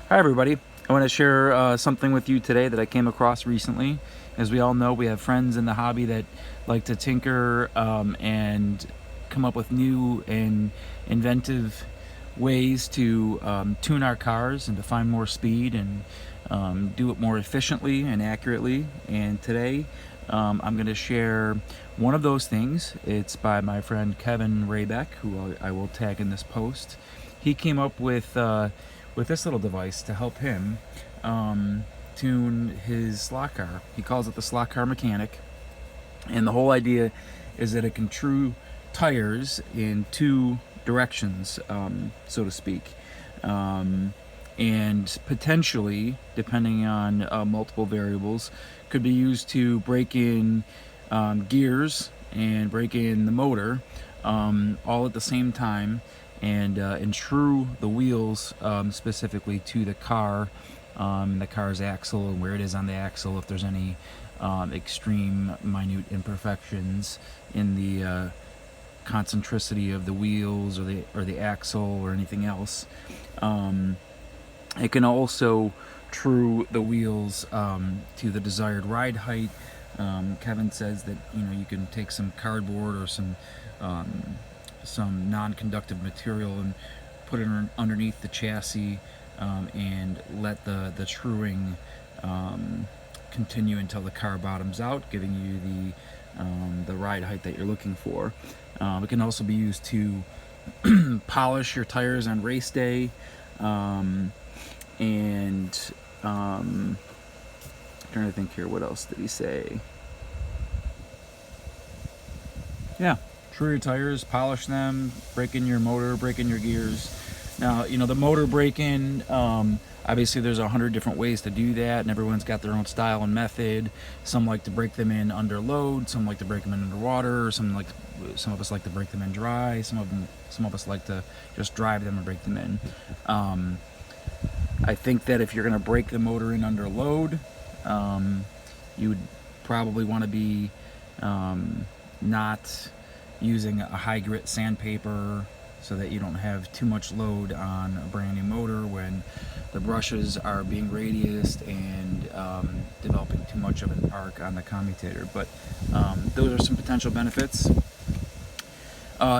Hi everybody. I want to share something with you today that I came across recently. As we all know, we have friends in the hobby that like to tinker and come up with new and inventive ways to tune our cars and to find more speed and do it more efficiently and accurately. And today I'm going to share one of those things. It's by my friend Kevin Raybeck, who I will tag in this post. He came up with this little device to help him tune his slot car. He calls it the slot car mechanic, and the whole idea is that it can true tires in two directions, so to speak, and potentially, depending on multiple variables, could be used to break in gears and break in the motor all at the same time, and true the wheels specifically to the car's axle and where it is on the axle, if there's any extreme minute imperfections in the concentricity of the wheels or the axle or anything else. It can also true the wheels to the desired ride height. Kevin says that you can take some cardboard or some non-conductive material and put it underneath the chassis and let the truing continue until the car bottoms out, giving you the ride height that you're looking for. It can also be used to polish your tires on race day, and I'm trying to think here, what else did he say? Yeah, true your tires, polish them, break in your motor, break in your gears. Now, the motor break-in, obviously there's 100 different ways to do that, and everyone's got their own style and method. Some like to break them in under load, some like to break them in underwater, some of us like to break them in dry, some of us like to just drive them and break them in. I think that if you're going to break the motor in under load, you would probably want to be not using a high grit sandpaper, so that you don't have too much load on a brand new motor when the brushes are being radiused and developing too much of an arc on the commutator. But those are some potential benefits.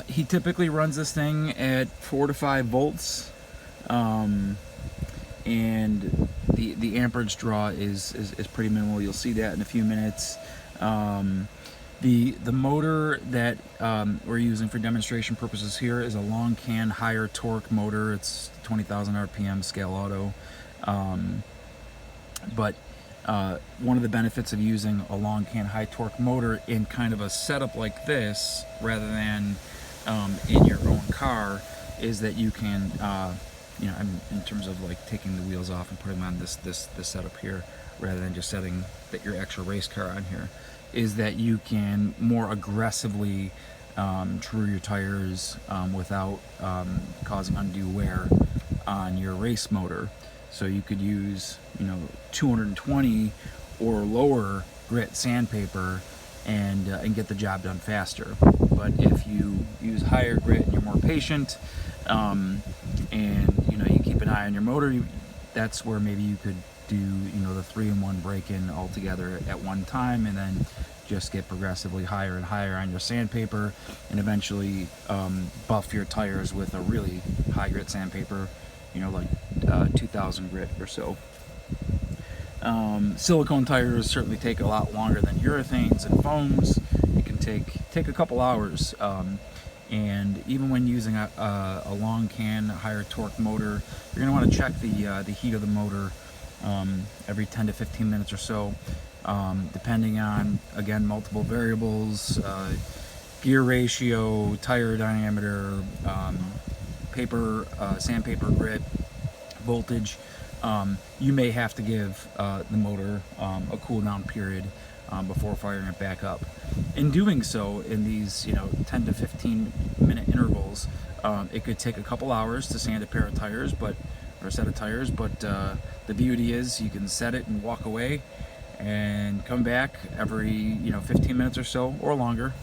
He typically runs this thing at 4 to 5 volts, and the amperage draw is pretty minimal. You'll see that in a few minutes. The motor that we're using for demonstration purposes here is a long can higher torque motor. It's 20,000 RPM scale auto. But one of the benefits of using a long can high torque motor in kind of a setup like this, rather than in your own car, is that you can, in terms of like taking the wheels off and putting them on this setup here, rather than just setting your actual race car on here, is that you can more aggressively true your tires without causing undue wear on your race motor. So you could use 220 or lower grit sandpaper and get the job done faster. But if you use higher grit and you're more patient, and you keep an eye on your motor, that's where maybe you could do the 3-in-1 break-in all together at one time, and then just get progressively higher and higher on your sandpaper, and eventually buff your tires with a really high grit sandpaper, like 2000 grit or so. Silicone tires certainly take a lot longer than urethanes and foams. It can take a couple hours, and even when using a long can higher torque motor, you're going to want to check the heat of the motor every 10 to 15 minutes or so, depending on, again, multiple variables: gear ratio, tire diameter, sandpaper grit, voltage. You may have to give the motor a cool down period before firing it back up. In doing so, in these 10 to 15 minute intervals, it could take a couple hours to sand a pair of tires, or a set of tires. But the beauty is you can set it and walk away, and come back every 15 minutes or so, or longer,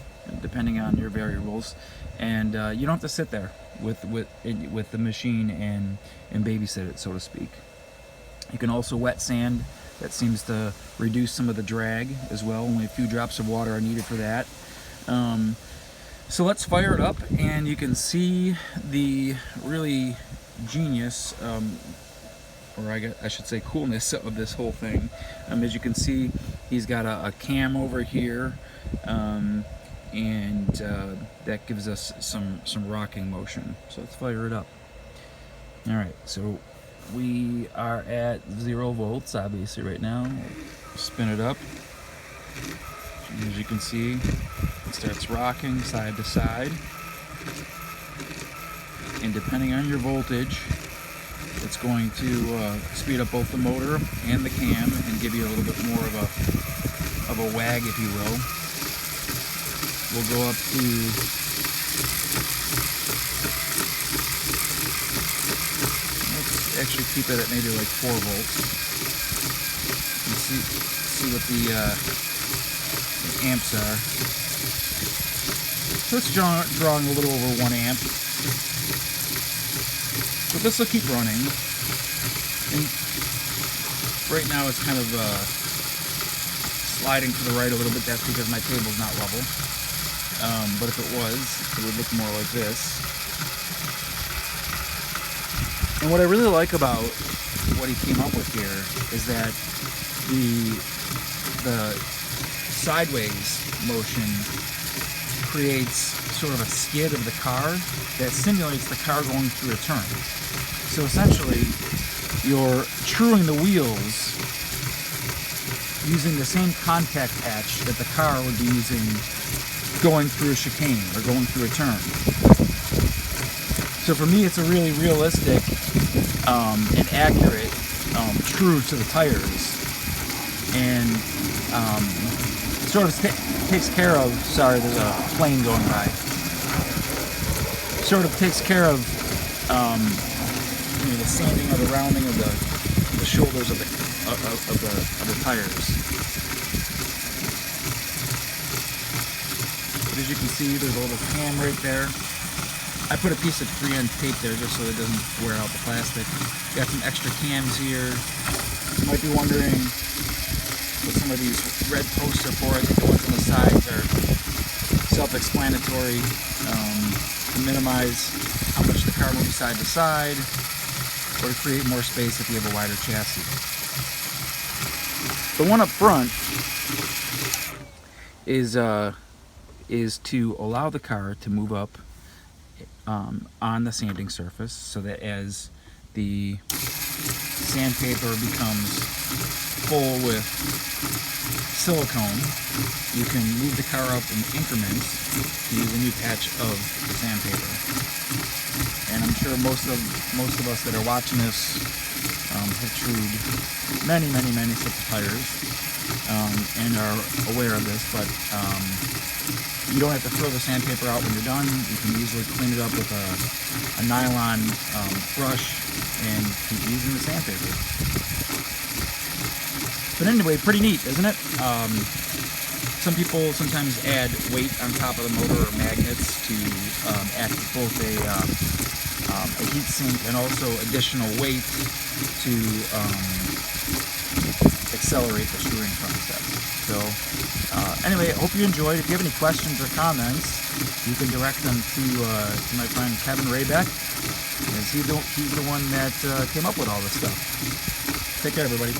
depending on your variables. And you don't have to sit there with the machine and babysit it, so to speak. You can also wet sand. That seems to reduce some of the drag as well. Only a few drops of water are needed for that. So let's fire it up, and you can see the really genius, or I should say coolness of this whole thing. As you can see, he's got a cam over here, and that gives us some rocking motion. So let's fire it up. All right, so we are at 0 volts, obviously, right now. We'll spin it up. And as you can see, it starts rocking side to side. And depending on your voltage, it's going to speed up both the motor and the cam and give you a little bit more of a wag, if you will. We'll go up to actually keep it at maybe like 4 volts. You see what the amps are. So it's drawing a little over 1 amp. But this will keep running. And right now it's kind of sliding to the right a little bit. That's because my table's not level. But if it was, it would look more like this. And what I really like about what he came up with here is that the sideways motion creates sort of a skid of the car that simulates the car going through a turn. So essentially, you're truing the wheels using the same contact patch that the car would be using going through a chicane or going through a turn. So for me, it's a really realistic and accurate true to the tires, and sort of takes care of, sorry, there's a plane going by, sort of takes care of the sanding or the rounding of the shoulders of the tires. But as you can see, there's a little cam right there. I put a piece of 3M tape there just so it doesn't wear out the plastic. Got some extra cams here. You might be wondering what some of these red posts are for. I think the ones on the sides are self-explanatory, to minimize how much the car moves side to side, or to create more space if you have a wider chassis. The one up front is to allow the car to move up on the sanding surface, so that as the sandpaper becomes full with silicone, you can move the car up in increments to use a new patch of the sandpaper. And I'm sure most of us that are watching this have trued many sets of tires and are aware of this, but you don't have to throw the sandpaper out when you're done. You can easily clean it up with a nylon brush and keep using the sandpaper. But anyway, pretty neat, isn't it? Some people sometimes add weight on top of the motor or magnets to act as both a heat sink and also additional weight to accelerate the shoring process. So anyway, I hope you enjoyed. If you have any questions or comments, you can direct them to my friend Kevin Raybeck, as he's the one that came up with all this stuff. Take care, everybody.